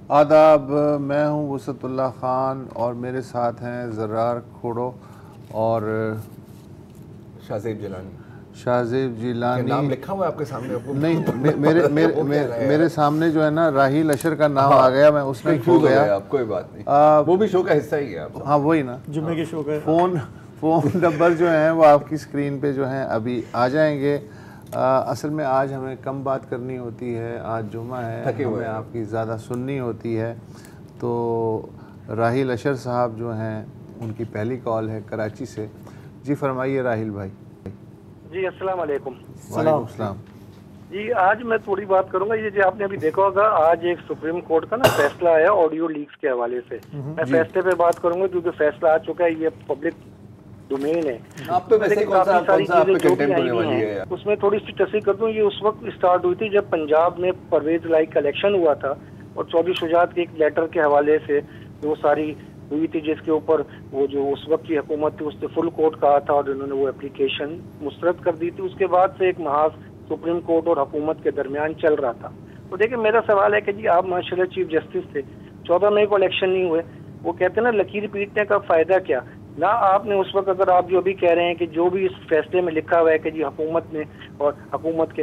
आदाब, मैं हूं वसतुल्लाह ख़ान और मेरे साथ हैं ज़रार खोड़ो और शाहज़ेब जिलानी। शाहज़ेब जिलानी नाम लिखा हुआ है आपके सामने? आपको नहीं, मेरे सामने जो है ना राहील अशर का नाम आ गया, मैं उस पर खो गया। आप कोई बात नहीं, वो भी शो का हिस्सा ही है आप। हाँ वही ना, जुम्मे के शो का फ़ोन नंबर जो हैं वो आपकी स्क्रीन पे जो हैं अभी आ जाएंगे। असल में आज हमें कम बात करनी होती है, आज जुम्मा है, हमें आपकी ज़्यादा सुननी होती है। तो राहील अशर साहब जो हैं उनकी पहली कॉल है कराची से। जी फरमाइए राहील भाई। जी अस्सलाम वालेकुम। वालेकुम सलाम। जी आज मैं थोड़ी बात करूंगा, ये जो आपने अभी देखा होगा आज एक सुप्रीम कोर्ट का ना फैसला आया ऑडियो लीक्स के हवाले से। मैं फैसले पे बात करूंगा क्योंकि फैसला आ चुका है, ये पब्लिक डोमेन है। आप पे वैसे कौन सा आप पे कंटेंट होने वाली है? उसमें थोड़ी सी तस्दीक कर दूं, ये उस वक्त स्टार्ट हुई थी जब पंजाब में परवेज लाई का इलेक्शन हुआ था और चौधरी शुजात के एक लेटर के हवाले से वो सारी हुई थी, जिसके ऊपर वो जो उस वक्त की हुकूमत थी उसने फुल कोर्ट कहा था और उन्होंने वो एप्लीकेशन मुस्तरद कर दी थी। उसके बाद से एक महाज सुप्रीम कोर्ट और हुकूमत के दरमियान चल रहा था। तो देखिए मेरा सवाल है कि जी आप माशाल्लाह चीफ जस्टिस थे, 14 मई को इलेक्शन नहीं हुए, वो कहते हैं ना लकीर पीटने का फायदा क्या ना आपने उस वक्त, अगर आप जो भी कह रहे हैं कि जो भी इस फैसले में लिखा हुआ है कि जी हुकूमत ने और हुकूमत के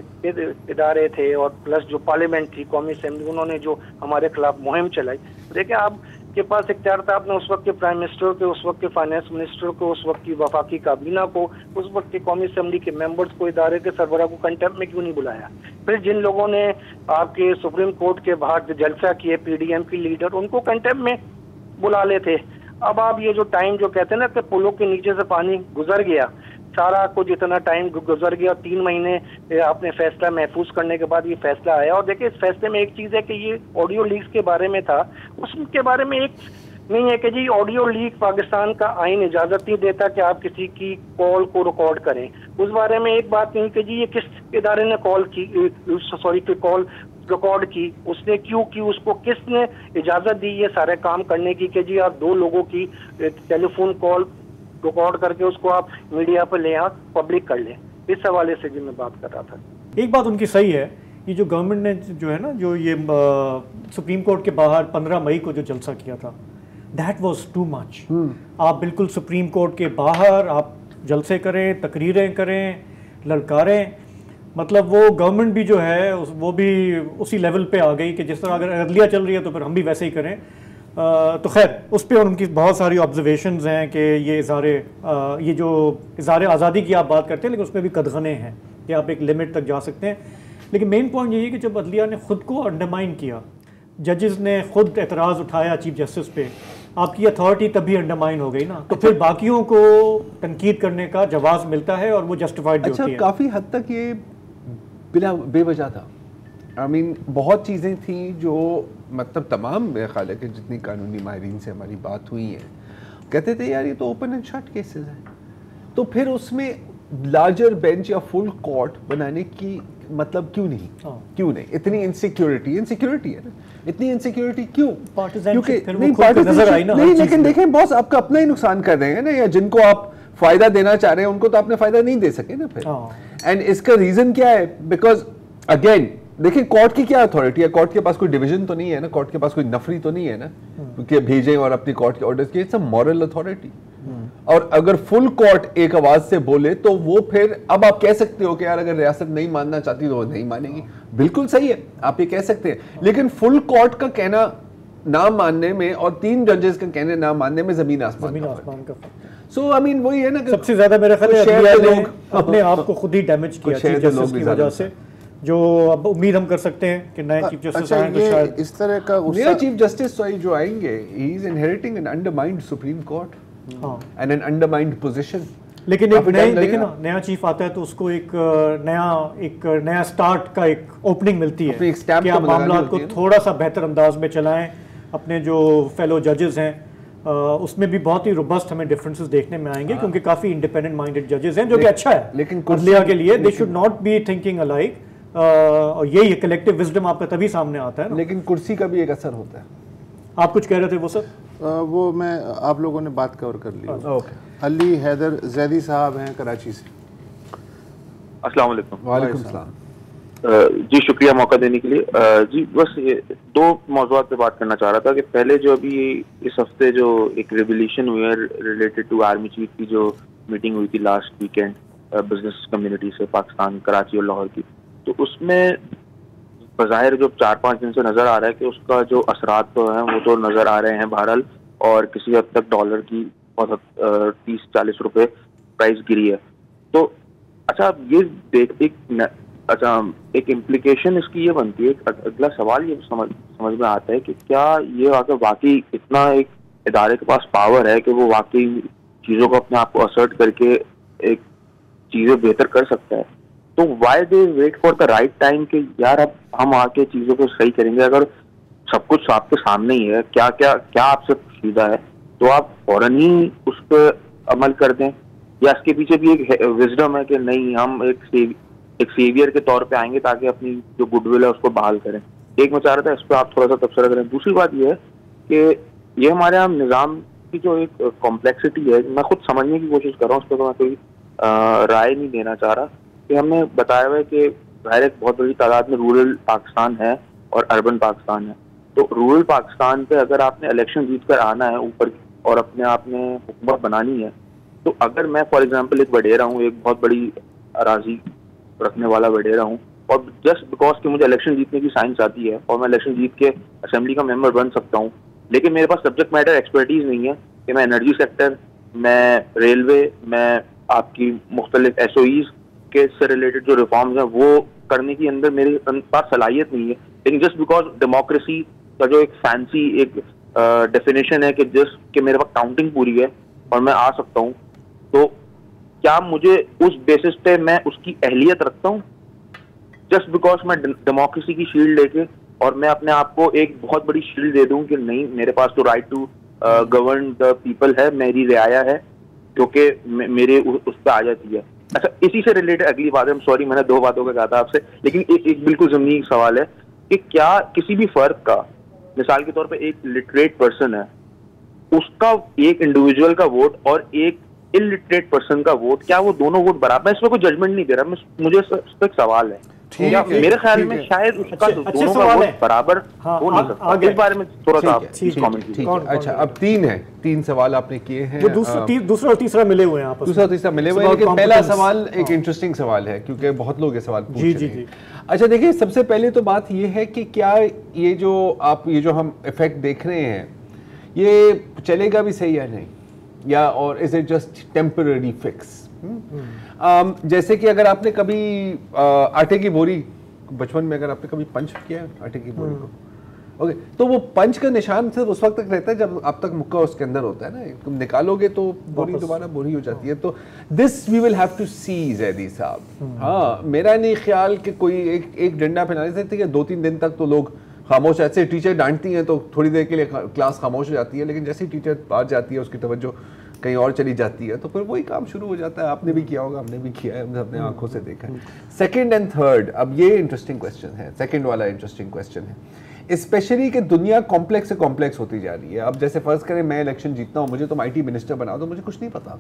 इदारे थे और प्लस जो पार्लियामेंट थी कौमी असेंबली, उन्होंने जो हमारे खिलाफ मुहिम चलाई, देखिए आपके पास इख्तियार था, आपने उस वक्त के प्राइम मिनिस्टर को, उस वक्त के फाइनेंस मिनिस्टर को, उस वक्त की वफाकी काबीना को, उस वक्त के कौमी असेंबली के मेंबर्स को, इदारे के सरबराह को कंटेम्प्ट में क्यों नहीं बुलाया? फिर जिन लोगों ने आपके सुप्रीम कोर्ट के बाहर जलसा किए PDM की लीडर, उनको कंटेम्प्ट में बुला लेते। अब आप ये जो टाइम जो कहते हैं ना कि पुलों के नीचे से पानी गुजर गया, सारा कुछ इतना टाइम गुजर गया, 3 महीने आपने फैसला महफूज करने के बाद ये फैसला आया। और देखिए इस फैसले में एक चीज़ है कि ये ऑडियो लीक्स के बारे में था, उसके बारे में एक नहीं है कि जी ऑडियो लीक पाकिस्तान का आइन इजाज़त नहीं देता कि आप किसी की कॉल को रिकॉर्ड करें। उस बारे में एक बात नहीं कि जी ये किस इदारे ने कॉल की, सॉरी कॉल रिकॉर्ड की, उसने क्यों की, उसको किसने इजाज़त दी ये सारे काम करने की कि जी आप 2 लोगों की टेलीफोन कॉल रिकॉर्ड करके उसको आप मीडिया पर ले आ पब्लिक कर लें। इस हवाले से जी मैं बात कर रहा था। एक बात उनकी सही है, ये जो गवर्नमेंट ने जो है ना जो ये सुप्रीम कोर्ट के बाहर 15 मई को जो जलसा किया था, दैट वाज टू मच। आप बिल्कुल सुप्रीम कोर्ट के बाहर आप जलसे करें, तकरीरें करें, ललकारें, मतलब वो गवर्नमेंट भी जो है वो भी उसी लेवल पे आ गई कि जिस तरह अगर अदलिया चल रही है तो फिर हम भी वैसे ही करें। तो खैर उस पर उनकी बहुत सारी ऑब्जर्वेशंस हैं कि ये जो इज़हार आज़ादी की आप बात करते हैं, लेकिन उसमें भी कदगने हैं कि आप एक लिमिट तक जा सकते हैं। लेकिन मेन पॉइंट यही है कि जब अदलिया ने ख़ुद को अंडरमाइन किया, जजेस ने खुद एतराज़ उठाया चीफ जस्टिस पे, आपकी अथॉरिटी तभी अंडरमाइन हो गई ना, तो फिर बाकियों को तनकीद करने का जवाब मिलता है और वो जस्टिफाइड भी होती है। काफ़ी हद तक ये बेवजह था। I mean, बहुत चीज़ें थी जो मतलब तमाम मेरे ख्याल है कि जितनी कानूनी माहिरीन से हमारी बात हुई है, कहते थे यार ये तो ओपन एंड शट केसेस हैं, तो फिर उसमें लार्जर बेंच या फुल कोर्ट बनाने की मतलब क्यों नहीं? इतनी इनसिक्योरिटी है ना, इतनी इनसिक्योरिटी क्यों? क्योंकि नहीं, लेकिन देखें बॉस, आपका अपना ही नुकसान कर रहे हैं ना, या जिनको आप फायदा देना चाह रहे हैं उनको तो आपने फायदा नहीं दे सके ना फिर। एंड इसका रीजन क्या है? बिकॉज अगेन देखिए कोर्ट की क्या अथॉरिटी है? कोर्ट के पास कोई डिवीजन तो नहीं है ना, कोर्ट के पास कोई नफरी तो नहीं है ना क्योंकि भेजें और अपनी कोर्ट के ऑर्डर्स की, इट्स अ मॉरल अथॉरिटी। और अगर फुल कोर्ट एक आवाज से बोले तो वो फिर, अब आप कह सकते हो कि यार अगर रियासत नहीं मानना चाहती तो वो नहीं मानेगी, बिल्कुल सही है, आप ये कह सकते हैं, लेकिन फुल कोर्ट का कहना ना मानने में और 3 जजेस का कहने ना मानने में जमीन आसमान का। सो आई मीन वही है ना, सबसे ज्यादा मेरे ख्याल है लोग अपने आप को खुद ही डैमेज किया चीफ जस्टिस की वजह से, जो अब उम्मीद हम कर सकते हैं कि नए चीफ जस्टिस आएंगे तो शायद इस तरह का नया चीफ जस्टिस जो आएंगे, he is inheriting an undermined supreme court and an undermined position. लेकिन एक देखिए ना, नया चीफ आता है तो उसको एक नया स्टार्ट का एक ओपनिंग मिलती है कि आप मामला को थोड़ा सा बेहतर अंदाज में चलाएं। अपने जो फेलो जजेस हैं उसमें भी बहुत ही रोबस्ट हमें डिफरेंसेस देखने में आएंगे क्योंकि काफी इंडिपेंडेंट माइंडेड जजेस हैं, जो कि अच्छा है। लेकिन अदलिया के लिए they should not be thinking alike, और यही कलेक्टिव विजडम आपका तभी सामने आता है ना। लेकिन कुर्सी का भी एक असर होता है। आप कुछ कह रहे थे वो सर? वो मैं आप लोगों ने बात कवर कर ली। अली हैदर जैदी साहब हैं कराची से। अस्सलाम वालेकुम। वालेकुम सलाम। जी शुक्रिया मौका देने के लिए। जी बस ये 2 मौज़ूआत पे बात करना चाह रहा था कि पहले जो अभी इस हफ्ते जो एक रिवोल्यूशन हुई है रिलेटेड टू आर्मी चीफ की जो मीटिंग हुई थी लास्ट वीकेंड बिजनेस कम्युनिटी से पाकिस्तान, कराची और लाहौर की, तो उसमें बज़ाहिर जो 4-5 दिन से नज़र आ रहा है कि उसका जो असरात तो हैं वो तो नज़र आ रहे हैं बहरहाल, और किसी हद तक डॉलर की बहुत 30-40 रुपए प्राइस गिरी है। तो अच्छा ये एक इम्प्लीकेशन इसकी ये बनती है, अगला सवाल ये समझ में आता है कि क्या ये अगर वाकई इतना एक इदारे के पास पावर है कि वो वाकई चीज़ों को अपने आप को असर्ट करके एक चीज़ें बेहतर कर सकता है, तो why they wait for the right time कि यार अब हम आके चीज़ों को सही करेंगे। अगर सब कुछ आपके सामने ही है, क्या क्या क्या आपसे सीधा है, तो आप फौरन ही उस पर अमल कर दें, या इसके पीछे भी एक विजडम है कि नहीं हम एक सेवियर के तौर पे आएंगे ताकि अपनी जो गुडविल है उसको बहाल करें। एक मैं चाह रहा था इस पर आप थोड़ा सा तबसरा करें। दूसरी बात यह है कि ये हमारे यहाँ निज़ाम की जो एक कॉम्प्लेक्सिटी है, मैं खुद समझने की कोशिश कर रहा हूँ, उस पर तो मैं कोई राय नहीं देना चाह रहा, कि हमने बताया हुआ है कि बाहर एक बहुत बड़ी तादाद में रूरल पाकिस्तान है और अर्बन पाकिस्तान है। तो रूरल पाकिस्तान पे अगर आपने इलेक्शन जीत कर आना है ऊपर और अपने आप में हुकूमत बनानी है, तो अगर मैं फॉर एग्जांपल एक वडेरा हूँ, एक बहुत बड़ी अराजी रखने वाला वडेरा हूँ, और जस्ट बिकॉज कि मुझे इलेक्शन जीतने की साइंस आती है और मैं इलेक्शन जीत के असेंबली का मेंबर बन सकता हूँ, लेकिन मेरे पास सब्जेक्ट मैटर एक्सपर्टीज नहीं है कि मैं एनर्जी सेक्टर, मैं रेलवे, मैं आपकी मुख्तलिफ SOEs के से रिलेटेड जो रिफॉर्म्स हैं वो करने की अंदर मेरे पास सलाहियत नहीं है। लेकिन जस्ट बिकॉज डेमोक्रेसी का जो एक फैंसी एक डेफिनेशन है कि जस्ट कि मेरे पास काउंटिंग पूरी है और मैं आ सकता हूँ, तो क्या मुझे उस बेसिस पे मैं उसकी अहलियत रखता हूँ जस्ट बिकॉज मैं डेमोक्रेसी की शील्ड लेके, और मैं अपने आप को एक बहुत बड़ी शील्ड दे दूं कि नहीं मेरे पास तो right to govern the people है, मेरी रियाया है जो कि मेरे उस पर आ जाती है। अच्छा, इसी से रिलेटेड अगली बात है, सॉरी मैंने 2 बातों का कहा था आपसे, लेकिन एक बिल्कुल ज़मीनी सवाल है कि क्या किसी भी फर्द का, मिसाल के तौर पे एक लिटरेट पर्सन है, उसका एक इंडिविजुअल का वोट और एक इलिटरेट पर्सन का वोट, क्या वो दोनों वोट बराबर? मैं इसमें कोई जजमेंट नहीं दे रहा, मुझे इस पर एक सवाल है। मेरे ख्याल में शायद उसका दोनों का वोट बराबर हो नहीं सकता। इस बारे में थोड़ा सा कमेंट। अच्छा, अब 3 सवाल आपने किए हैं, जो दूसरा और तीसरा मिले हुए हैं आपस में। दूसरा और तीसरा मिले हुए हैं, लेकिन पहला सवाल एक इंटरेस्टिंग सवाल है क्योंकि बहुत लोग ये सवाल पूछ रहे हैं। अच्छा देखिए, सबसे पहले तो बात ये है कि क्या ये जो हम इफेक्ट देख रहे हैं ये चलेगा भी सही या नहीं, या और is it just temporary fix? जैसे कि अगर आपने कभी आटे की बोरी, बचपन में अगर आपने कभी पंच किया है आटे की बोरी को, ओके, तो वो पंच का निशान सिर्फ उस वक्त तक रहता है जब आप तक मुक्का उसके अंदर होता है ना, तुम निकालोगे तो बोरी दोबारा बोरी हो जाती है। तो this we will have to see Zaidi साहब। हाँ, मेरा नहीं ख्याल कि कोई एक डंडा फैलाने से, ठीक है 2-3 दिन तक तो लोग खामोश, ऐसे टीचर डांटती हैं तो थोड़ी देर के लिए क्लास खामोश हो जाती है, लेकिन जैसे ही टीचर बाहर जाती है उसकी तवज्जो कहीं और चली जाती है तो फिर वही काम शुरू हो जाता है। आपने भी किया होगा, हमने भी किया है, हमने अपने आंखों से देखा है। सेकंड एंड थर्ड, अब ये इंटरेस्टिंग क्वेश्चन है, सेकंड वाला इंटरेस्टिंग क्वेश्चन है, स्पेशली कि दुनिया कॉम्प्लेक्स से कॉम्प्लेक्स होती जा रही है। अब जैसे फर्ज करें मैं इलेक्शन जीतता हूँ, मुझे तुम IT मिनिस्टर बना दो, मुझे कुछ नहीं पता,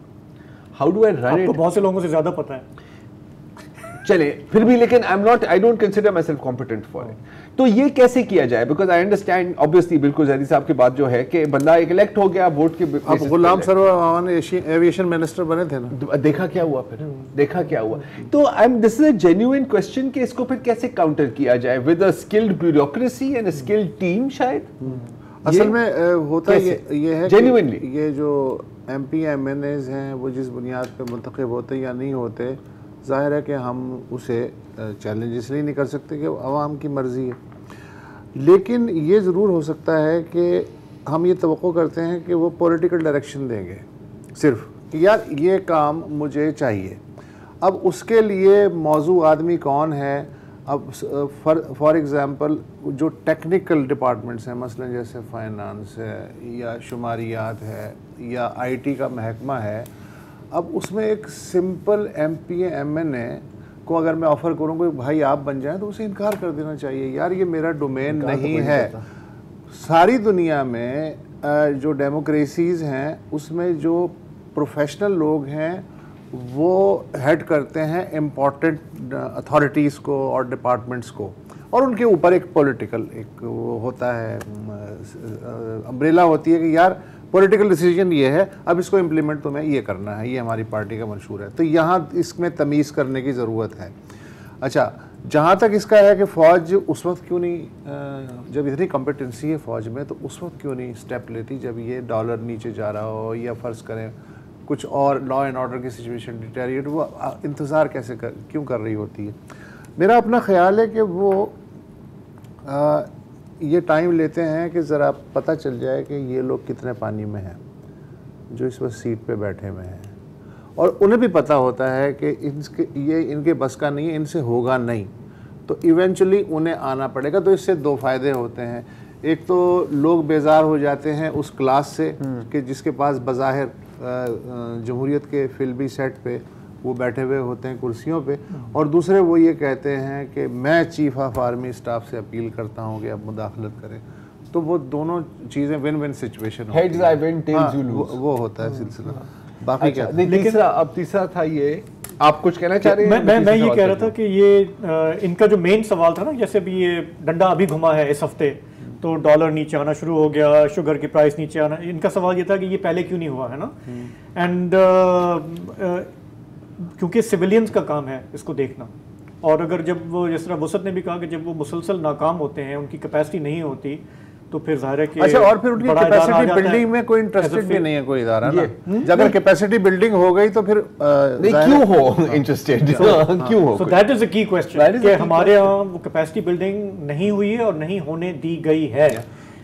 how do I run it? बहुत से लोगों से ज्यादा पता है। चले फिर भी, लेकिन I don't consider my self competent for it. तो ये कैसे किया जाए? बिकॉज आई अंडरस्टैंड ऑब्वियसली, बिल्कुल जैदी साहब की बात जो है कि बंदा एक इलेक्ट हो गया वोट के, अब गुलाम सरवर एविएशन मिनिस्टर बने थे ना, देखा क्या हुआ फिर, देखा क्या हुआ। तो this is a genuine question कि इसको फिर कैसे काउंटर किया जाए with a skilled bureaucracy and a skilled team शायद। असल में होता ये है जेन्युइनली ये जो MP MNAs हैं वो जिस बुनियाद पे मुंतखब होते या नहीं होते, ज़ाहिर है कि हम उसे चैलेंज इसलिए नहीं कर सकते कि अवाम की मर्ज़ी है, लेकिन ये ज़रूर हो सकता है कि हम ये तवक्को करते हैं कि वो पॉलिटिकल डायरेक्शन देंगे सिर्फ कि यार ये काम मुझे चाहिए। अब उसके लिए मौजू आदमी कौन है? अब फॉर एग्ज़ाम्पल जो टेक्निकल डिपार्टमेंट्स हैं, मसलन जैसे फाइनेंस है या शुमारियात है या IT का महकमा है, अब उसमें एक सिंपल MP MNA को अगर मैं ऑफ़र करूँ कि भाई आप बन जाएं, तो उसे इनकार कर देना चाहिए, यार ये मेरा डोमेन नहीं है। सारी दुनिया में जो डेमोक्रेसीज़ हैं उसमें जो प्रोफेशनल लोग हैं वो हेड करते हैं इम्पोर्टेंट अथॉरिटीज़ को और डिपार्टमेंट्स को, और उनके ऊपर एक पॉलिटिकल एक वो होता है, अम्ब्रेला होती है कि यार पॉलिटिकल डिसीजन ये है, अब इसको इम्प्लीमेंट तुम्हें ये करना है, ये हमारी पार्टी का मंशूर है। तो यहाँ इसमें तमीज़ करने की ज़रूरत है। अच्छा, जहाँ तक इसका है कि फ़ौज उस वक्त क्यों नहीं, जब इतनी कॉम्पिटेंसी है फ़ौज में, तो उस वक्त क्यों नहीं स्टेप लेती जब ये डॉलर नीचे जा रहा हो, या फ़र्ज़ करें कुछ और लॉ एंड ऑर्डर की सिचुएशन डिटेरिएट, वो इंतज़ार क्यों कर रही होती है। मेरा अपना ख्याल है कि वो ये टाइम लेते हैं कि ज़रा पता चल जाए कि ये लोग कितने पानी में हैं जो इस वक्त सीट पे बैठे हुए हैं, और उन्हें भी पता होता है कि ये इनके बस का नहीं है, इनसे होगा नहीं, तो इवेंचुअली उन्हें आना पड़ेगा। तो इससे दो फ़ायदे होते हैं, एक तो लोग बेजार हो जाते हैं उस क्लास से कि जिसके पास बज़ाहिर जमहूरियत के फिल्मी सेट पे वो बैठे हुए होते हैं कुर्सियों पे, और दूसरे वो ये कहते हैं कि मैं चीफ ऑफ आर्मी स्टाफ से अपील करता हूँ कि अब मुदाखलत करें। तो वो दोनों चीज़ें win win situation heads I win tells you lose, वो होता है सिलसिला। बाकी क्या लेकिन अब तीसरा था ये, आप कुछ कहना चाह रहे हैं? मैं ये कह रहा था कि ये इनका जो मेन सवाल था ना, जैसे अभी ये डंडा अभी घुमा है इस हफ्ते, तो डॉलर नीचे आना शुरू हो गया, शुगर की प्राइस नीचे आना, इनका सवाल ये था कि ये पहले क्यों नहीं हुआ है ना। एंड क्योंकि सिविलियंस का काम है इसको देखना, और अगर जब वो, जिस तरह वसत ने भी कहा कि जब वो मुसलसल नाकाम होते हैं, उनकी कैपेसिटी नहीं होती, तो फिर जाहिर है कि अच्छा, और फिर उनकी कैपेसिटी बिल्डिंग में कोई इंटरेस्टेड भी नहीं है कोई इदारा ना। अगर कैपेसिटी बिल्डिंग हो गई तो फिर क्यों हो इंटरेस्टेड, क्यों हो? सो दैट इज अ की क्वेश्चन कि हमारे यहाँ वो कैपेसिटी बिल्डिंग नहीं हुई है और नहीं होने दी गई है,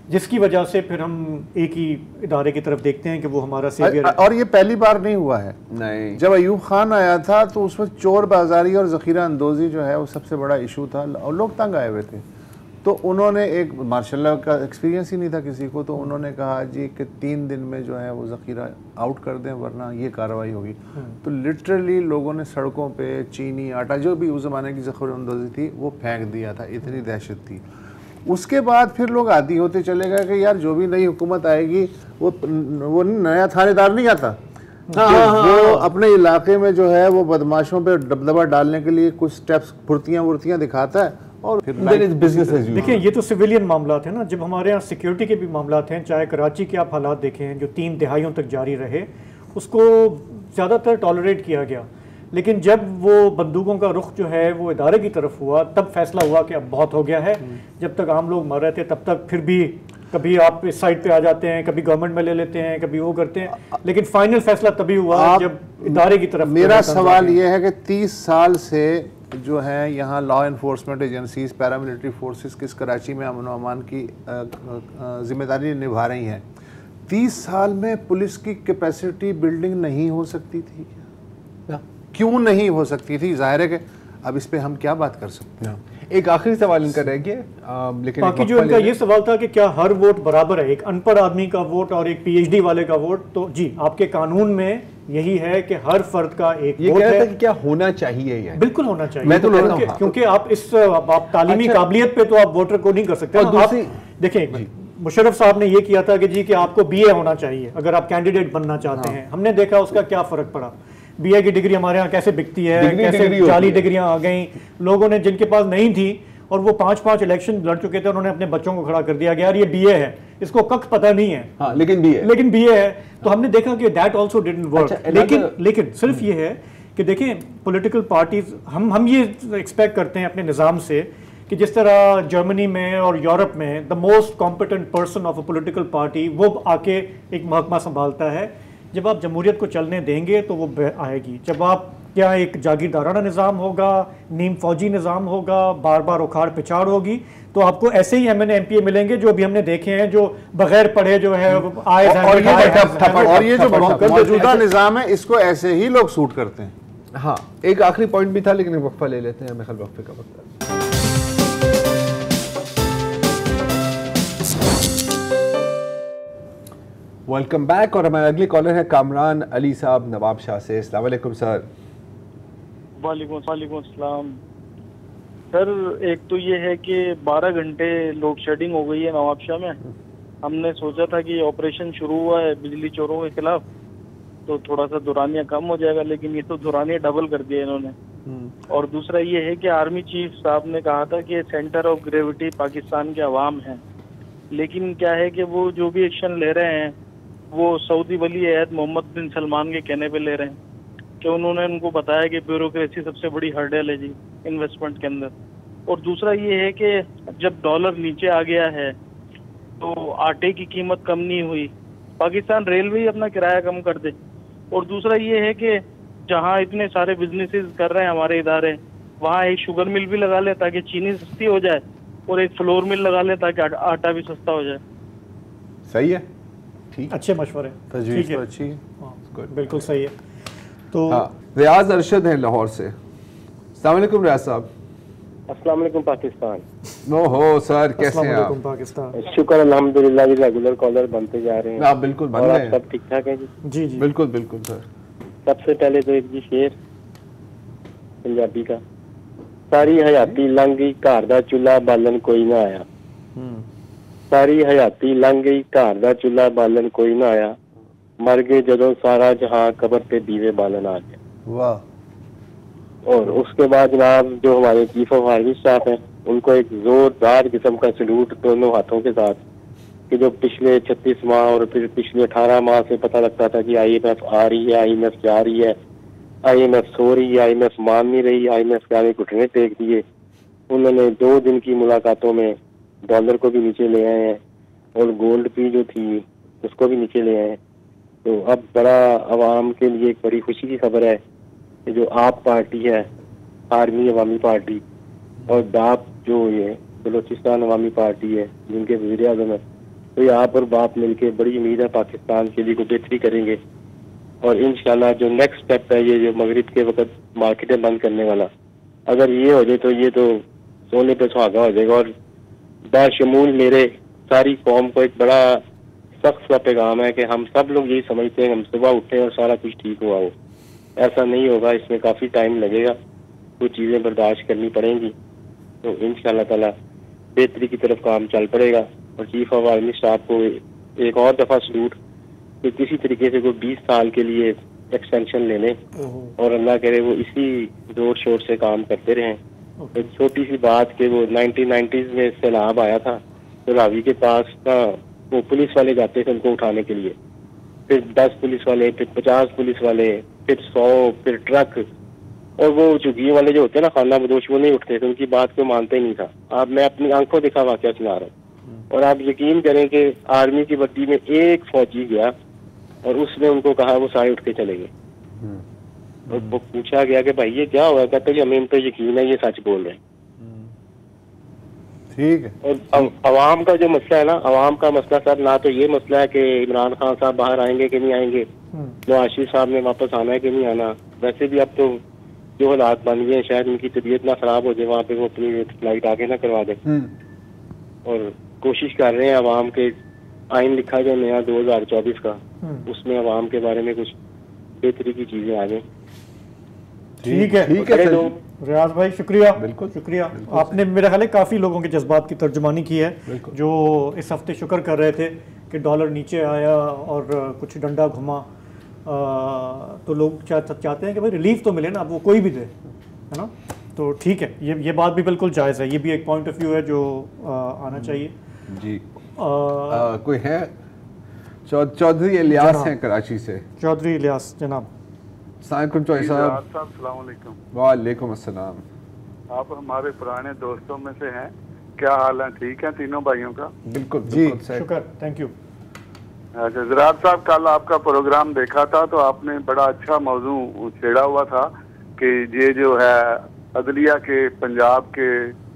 जिसकी वजह से फिर हम एक ही इदारे की तरफ देखते हैं कि वो हमारा सेवियर है। और ये पहली बार नहीं हुआ है। नहीं, जब अयूब खान आया था तो उस वक्त चोर बाजारी और ज़ख़ीरा अंदोज़ी जो है वो सबसे बड़ा इशू था, और लोग तंग आए हुए थे। तो उन्होंने एक मार्शल का एक्सपीरियंस ही नहीं था किसी को, तो उन्होंने कहा जी कि 3 दिन में जो है वो ज़ख़ीरा आउट कर दें वरना ये कार्रवाई होगी। तो लिटरली लोगों ने सड़कों पे चीनी आटा जो भी उस ज़माने की ज़ख़ीरा अंदोज़ी थी वो फेंक दिया था, इतनी दहशत थी। उसके बाद फिर लोग आदी होते चले गए कि यार जो भी नई हुकूमत आएगी वो नया थानेदार नहीं आता, वो अपने इलाके में जो है वो बदमाशों पे दबदबा डालने के लिए कुछ स्टेप्स फुर्तियाँ दिखाता है, और फिर बिजनेस एज यूजुअल। देखिए, ये तो सिविलियन मामला थे ना, जब हमारे यहाँ सिक्योरिटी के भी मामला थे, चाहे कराची के आप हालात देखें जो 3 दिहाइयों तक जारी रहे, उसको ज़्यादातर टॉलरेट किया गया, लेकिन जब वो बंदूकों का रुख जो है वो इदारे की तरफ हुआ, तब फैसला हुआ कि अब बहुत हो गया है। जब तक आम लोग मर रहे थे तब तक फिर भी कभी आप इस साइड पे आ जाते हैं, kभी गवर्नमेंट में ले लेते हैं, कभी वो करते हैं, लेकिन फाइनल फैसला तभी हुआ जब इदारे की तरफ। मेरा सवाल ये है कि 30 साल से जो है यहाँ law enforcement agencies, paramilitary forces किस कराची में अमन व अमान की जिम्मेदारी निभा रही हैं, 30 साल में पुलिस की कैपेसिटी बिल्डिंग नहीं हो सकती थी? क्यों नहीं हो सकती थी? जाहिर है कि अब इस पे हम क्या बात कर सकते हैं। एक आखिरी सवाल इनका रह गया, लेकिन बाकी जो इनका ये सवाल था कि क्या हर वोट बराबर है, एक अनपढ़ आदमी का वोट और एक पीएचडी वाले का वोट, तो जी आपके कानून में यही है कि हर फर्द का एक वोट है। कि क्या होना चाहिए है? बिल्कुल होना चाहिए। मैं तो क्योंकि आप इस आप तालीमी काबिलियत पे तो आप वोटर को नहीं कर सकते। देखिए, मुशर्रफ साहब ने ये किया था कि जी कि आपको बीए होना चाहिए अगर आप कैंडिडेट बनना चाहते हैं। हमने देखा उसका क्या फर्क पड़ा, बीए की डिग्री हमारे यहाँ कैसे बिकती है, कैसे जाली डिग्रियां आ गई। लोगों ने जिनके पास नहीं थी और वो 5-5 इलेक्शन लड़ चुके थे, उन्होंने अपने बच्चों को खड़ा कर दिया कि यार ये बीए है, इसको कख पता नहीं है, हाँ, लेकिन बीए है। तो हमने देखा कि दैट आल्सो डिडंट वर्क। लेकिन सिर्फ ये है कि देखें, पॉलिटिकल पार्टीज, हम ये एक्सपेक्ट करते हैं अपने निज़ाम से कि जिस तरह जर्मनी में और यूरोप में the most competent person of a political party वो आके एक महकमा संभालता है। जब आप जमहूरियत को चलने देंगे तो वो आएगी। जब आप क्या एक जागीरदाराना निज़ाम होगा, नीम फौजी निज़ाम होगा, बार बार उखाड़ पिछाड़ होगी, तो आपको ऐसे ही MNA MPA मिलेंगे जो अभी हमने देखे हैं, जो बगैर पढ़े जो है आए। और ये जो मौजूदा निज़ाम है इसको ऐसे ही लोग सूट करते हैं। हाँ, एक आखिरी पॉइंट भी था लेकिन वक्फा ले लेते हैं, हमें ख्याल वक्फे का वक्त। Welcome back. और हमारे अगले कॉलर है कामरान अली साहब नवाब शाह से। अस्सलाम वालेकुम सर। वालेकुम सलाम सर। एक तो ये है कि 12 घंटे लोड शेडिंग हो गई है नवाब शाह में। हमने सोचा था कि ऑपरेशन शुरू हुआ है बिजली चोरों के खिलाफ, तो थोड़ा सा दुरानिया कम हो जाएगा, लेकिन ये तो दुरानिया डबल कर दिया इन्होंने। और दूसरा ये है कि आर्मी चीफ साहब ने कहा था कि सेंटर ऑफ ग्रेविटी पाकिस्तान के अवाम है, लेकिन क्या है कि वो जो भी एक्शन ले रहे हैं वो सऊदी वली अहद मोहम्मद बिन सलमान के कहने पे ले रहे हैं कि उन्होंने उनको बताया कि ब्यूरोक्रेसी सबसे बड़ी हर्डल है जी इन्वेस्टमेंट के अंदर। और दूसरा ये है कि जब डॉलर नीचे आ गया है तो आटे की कीमत कम नहीं हुई, पाकिस्तान रेलवे ही अपना किराया कम कर दे। और दूसरा ये है कि जहाँ इतने सारे बिजनेसेस कर रहे हैं हमारे इदारे, वहाँ एक शुगर मिल भी लगा ले ताकि चीनी सस्ती हो जाए, और एक फ्लोर मिल लगा ले ताकि आटा भी सस्ता हो जाए। सही है, ठीक, अच्छे मशवरे, तजवीज़ ठीक तो है, अच्छी है। हाँ, बिल्कुल सही है। तो हाँ, रियाज अरशद हैं लाहौर से। अस्सलाम वालेकुम रियाज साहब। अस्सलाम वालेकुम पाकिस्तान। हो सर, कैसे हैं अस्सलाम वालेकुम आप? पाकिस्तान। शुक्र अल्हम्दुलिल्लाह जी, रेगुलर कॉलर बनते जा रहे हैं। आप बिल्कुल बन और रहे आप हैं। सब ठीक ठाक हैं जी? जी जी बिल्कुल बिल्कुल सर। सबसे पहले तो एक जी शेर पंजाबी का, सारी हयाती लंघ गई घर दा चूल्हा बालन कोई ना आया। सारी हयाती लंघ गई घर दा चूल्हा बालन कोई ना आया, मर गए जदों सारा जहां कब्र पे दीवे बालन आ गया। वाह। और उसके बाद जनाब जो हमारे चीफ ऑफ आर्मी स्टाफ हैं उनको एक जोरदार किस्म का सलूट दोनों हाथों के साथ, कि जो पिछले 36 माह और फिर पिछले 18 माह से पता लगता था कि IMF आ रही है, IMF जा रही है, IMF सो रही है, IMF मान नहीं रही, IMF के आगे घुटने टेक दिए। उन्होंने 2 दिन की मुलाकातों में डॉलर को भी नीचे ले आए हैं और गोल्ड की जो थी उसको भी नीचे ले आए हैं। तो अब बड़ा आवाम के लिए एक बड़ी खुशी की खबर है कि जो आप पार्टी है, आर्मी अवामी पार्टी, और डाप जो ये बलोचिस्तान अवामी पार्टी है जिनके वज़ीर आज़म है, तो ये आप और बाप मिलके बड़ी उम्मीद है पाकिस्तान के लिए कोई बेहतरी करेंगे। और इंशाल्लाह जो नेक्स्ट स्टेप है ये जो मगरिब के वक्त मार्केटें बंद करने वाला, अगर ये हो जाए तो ये तो सोने पे सुहागा हो जाएगा। और बाशमूल मेरे सारी कौम को एक बड़ा सख्त सा पैगाम है कि हम सब लोग यही समझते हैं हम सुबह उठे और सारा कुछ ठीक हुआ हो, ऐसा नहीं होगा। इसमें काफ़ी टाइम लगेगा, कुछ चीज़ें बर्दाश्त करनी पड़ेंगी, तो इंशाल्लाह ताला बेहतरी की तरफ काम चल पड़ेगा। और चीफ ऑफ आर्मी स्टाफ को एक और दफ़ा सलूट कि किसी तरीके से कोई 20 साल के लिए एक्सटेंशन ले लें और अल्लाह करे वो इसी जोर शोर से काम करते रहें। एक छोटी सी बात कि वो 1990s में सैलाब आया था तो रावी के पास ना वो पुलिस वाले जाते थे उनको उठाने के लिए, फिर 10 पुलिस वाले, फिर 50 पुलिस वाले, फिर 100, फिर ट्रक, और वो चुगिए वाले जो होते हैं ना खाना बदोश, वो नहीं उठते थे, उनकी बात को मानते ही नहीं था। अब मैं अपनी आंखों देखा वाकया सुना रहा हूँ, और आप यकीन करें कि आर्मी की वर्दी में एक फौजी गया और उसने उनको कहा, वो सारे उठ के चले गए। और वो पूछा गया कि भाई ये क्या हुआ, कहते कि हमें तो यकीन है ये सच बोल रहे हैं। ठीक है। और अवाम का जो मसला है ना, अवाम का मसला सर, ना तो ये मसला है कि इमरान खान साहब बाहर आएंगे कि नहीं आएंगे, नवाज शरीफ साहब ने वापस आना है कि नहीं आना। वैसे भी अब तो जो हालात बन गए हैं, शायद उनकी तबीयत ना खराब हो जाए, वहाँ पे वो अपनी फ्लाइट आगे ना करवा दे। और कोशिश कर रहे हैं अवाम के आइन लिखा जाए नया 2024 का, उसमें अवाम के बारे में कुछ बेहतरी की चीजें आ जाए। ठीक है, ठीक है सर। रियाज भाई शुक्रिया, बिल्कुल शुक्रिया। आपने मेरे ख्याल है काफ़ी लोगों के जज्बात की तर्जुमानी की है, जो इस हफ्ते शुक्र कर रहे थे कि डॉलर नीचे आया और कुछ डंडा घुमा, तो लोग चाहते हैं कि भाई रिलीफ तो मिले ना, अब वो कोई भी दे, है ना। तो ठीक है, ये बात भी बिल्कुल जायज़ है, ये भी एक पॉइंट ऑफ व्यू है जो आना चाहिए जी। कोई है? चौधरी इलियास हैं कराची से। चौधरी इलियास जनाब। अस्सलाम चौधरी साहब। वालेकुम अस्सलाम। आप हमारे पुराने दोस्तों में से हैं, क्या हाल है? ठीक है तीनों भाइयों का? बिल्कुल जी, शुक्र, थैंक यू। अच्छा ज़रात साहब, कल आपका प्रोग्राम देखा था तो आपने बड़ा अच्छा मौजू छेड़ा हुआ था कि ये जो है अदलिया के पंजाब के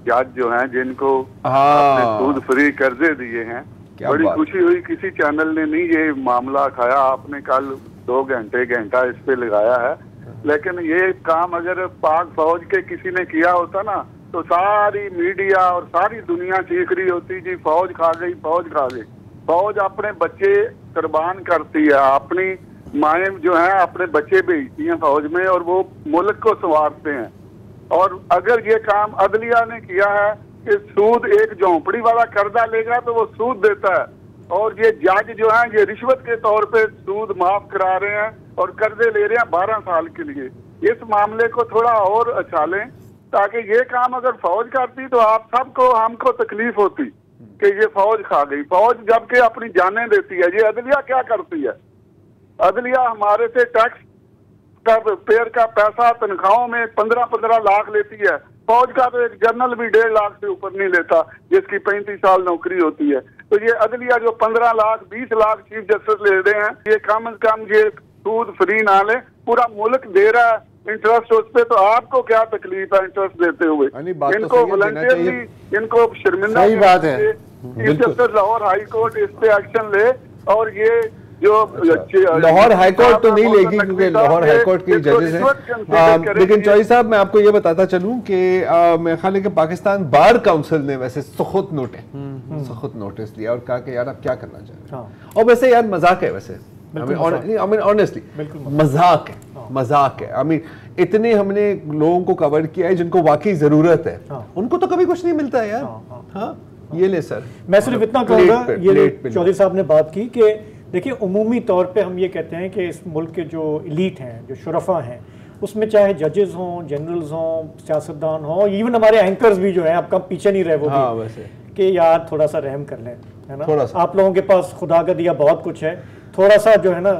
जज जो हैं जिनको आपने सूद फ्री कर्जे दिए हैं, बड़ी खुशी हुई। किसी चैनल ने नहीं ये मामला उठाया, आपने कल 2 घंटा इस पे लगाया है। लेकिन ये काम अगर पाक फौज के किसी ने किया होता ना तो सारी मीडिया और सारी दुनिया चीख रही होती जी फौज खा गई, फौज खा गई। फौज अपने बच्चे कुर्बान करती है, अपनी माएँ जो हैं अपने बच्चे भेजती हैं फौज में और वो मुल्क को संवारते हैं। और अगर ये काम अदलिया ने किया है कि सूद एक झोंपड़ी वाला कर्जा लेगा तो वो सूद देता है, और ये जज जो है ये रिश्वत के तौर पे सूद माफ करा रहे हैं और कर्जे ले रहे हैं 12 साल के लिए। इस मामले को थोड़ा और अछालें ताकि ये काम अगर फौज करती तो आप सबको हमको तकलीफ होती कि ये फौज खा गई। फौज जबकि अपनी जानें देती है। ये अदलिया क्या करती है? अदलिया हमारे से टैक्स का पेयर का पैसा तनख्वाहों में 15-15 लाख लेती है। फौज का तो एक जनरल भी 1.5 लाख से ऊपर नहीं लेता जिसकी 35 साल नौकरी होती है। तो ये अदलिया जो 15 लाख 20 लाख चीफ जस्टिस ले रहे हैं, ये कम से कम ये सूद फ्री ना ले, पूरा मुल्क दे रहा है इंटरेस्ट उस पे, तो आपको क्या तकलीफ है इंटरेस्ट देते हुए? इनको वॉलंटियरली इनको शर्मिंदा सही बात है। Chief justice Lahore high court इस पे एक्शन ले। और ये जो लाहौर हाई कोर्ट तो नहीं लेगी क्योंकि लाहौर हाई कोर्ट के जजेस हैं, लेकिन चौधरी साहब मैं आपको ये बताता चलूं कि मेरे ख्याल है कि पाकिस्तान बार काउंसिल ने वैसे सख्त नोटिस दिया और कहा कि यार आप क्या करना चाह रहे हैं। और वैसे यार मजाक है, वैसे ऑनेस्टली मजाक है। आई मीन इतने हमने लोगों को कवर किया है जिनको वाकई जरूरत है, उनको तो कभी कुछ नहीं मिलता है यार। हाँ ये ले सर, मैं सिर्फ इतना कहूँगा, ये चौधरी साहब ने बात की कि देखिए उमूमी तौर पे हम ये कहते हैं कि इस मुल्क के जो इलीट हैं, जो शुरफा हैं, उसमें चाहे जजेस हों, जनरल्स हों, सियासतदान हों, इवन हमारे एंकर्स भी जो हैं, आप कम पीछे नहीं रहे वो भी, वैसे कि यार थोड़ा सा रहम कर लें, है ना। थोड़ा सा आप लोगों के पास खुदा का दिया बहुत कुछ है, थोड़ा सा जो है ना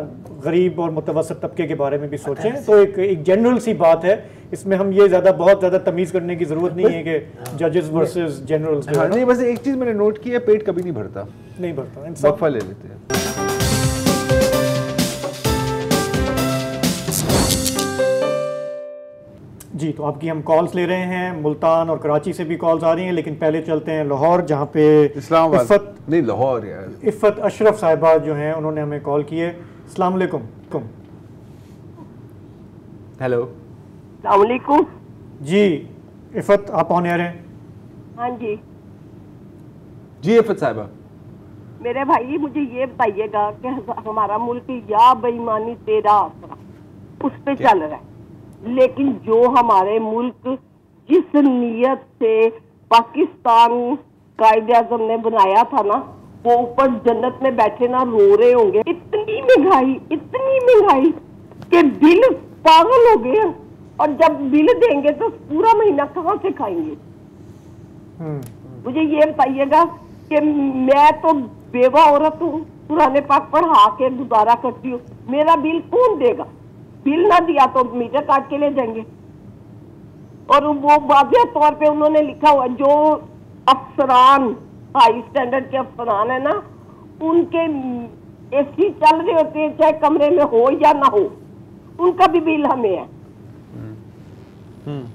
गरीब और मुतवसत तबके के बारे में भी सोचें। तो एक जनरल सी बात है, इसमें हम ये बहुत ज़्यादा तमीज़ करने की ज़रूरत नहीं है कि जजेस वर्सेस जनरल्स। नहीं, बस एक चीज़ मैंने नोट की है, पेट कभी नहीं भरता, वक्फा ले लेते हैं। जी, तो आपकी हम कॉल्स ले रहे हैं, मुल्तान और कराची से भी कॉल्स आ रही हैं, लेकिन पहले चलते हैं लाहौर, जहाँ पे लाहौर यार इफ़त अशरफ साहिबा जो हैं उन्होंने हमें कॉल की है। अस्सलाम वालेकुम। हेलो, अस्सलाम वालेकुम। जी इफ़त, आप ऑन एयर हैं? हाँ जी इफ़त साहिबा, मेरे भाई मुझे ये बताइएगा कि हमारा मुल्क या बेईमानी तेरा आसरा उस पे चल रहा है, लेकिन जो हमारे मुल्क जिस नीयत से पाकिस्तान कायदे-आज़म ने बनाया था ना, वो ऊपर जन्नत में बैठे ना रो रहे होंगे। इतनी महंगाई के बिल पागल हो गए, और जब बिल देंगे तो पूरा महीना कहाँ से खाएंगे? मुझे ये बताइएगा कि मैं तो बेवा औरत हूँ, कुरान पाक पढ़ा के गुजारा करती हूँ, मेरा बिल कौन देगा? बिल ना दिया तो मीटर काट के ले जाएंगे। और वो वाज़ेह तौर पे उन्होंने लिखा हुआ, जो अफसरान हाई स्टैंडर्ड के अफसरान है ना, उनके एसी चल रहे होते हैं, चाहे कमरे में हो या ना हो, उनका भी बिल हमें है।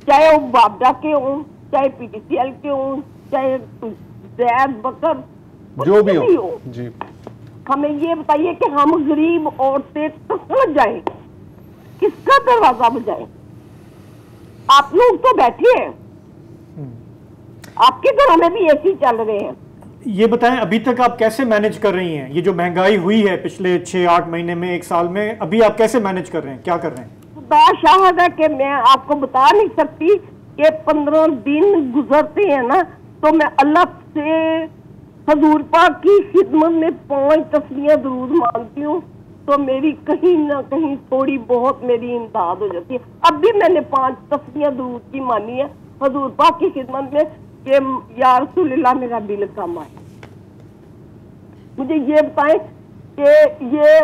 चाहे वो बाबडा के हों, चाहे पीटीसीएल के हों, चाहे जैद बकर जो भी हो जी। हमें ये बताइए कि हम गरीब औरतें कहाँ जाएं, किसका दरवाजा बजाएं? आप लोग तो बैठे हैं, आपके घरों में भी एसी चल रहे हैं। ये बताएं अभी तक आप कैसे मैनेज कर रही हैं? ये जो महंगाई हुई है पिछले 6-8 महीने में, 1 साल में, अभी आप कैसे मैनेज कर रहे हैं, क्या कर रहे हैं? शाहद है कि मैं आपको बता नहीं सकती कि 15 दिन गुजरते हैं ना, तो मैं अल्लाह से हजूर पाक की खिदमत में 5 तस्बीहें जरूर मांगती हूँ, तो मेरी कहीं ना कहीं थोड़ी बहुत मेरी इमदाद हो जाती है। अब भी मैंने 5 तस्बीहें जरूर की मानी है हजूर पाक की खिदमत में कि या रसूलल्लाह मेरा बिल कम आए। मुझे ये बताएं कि ये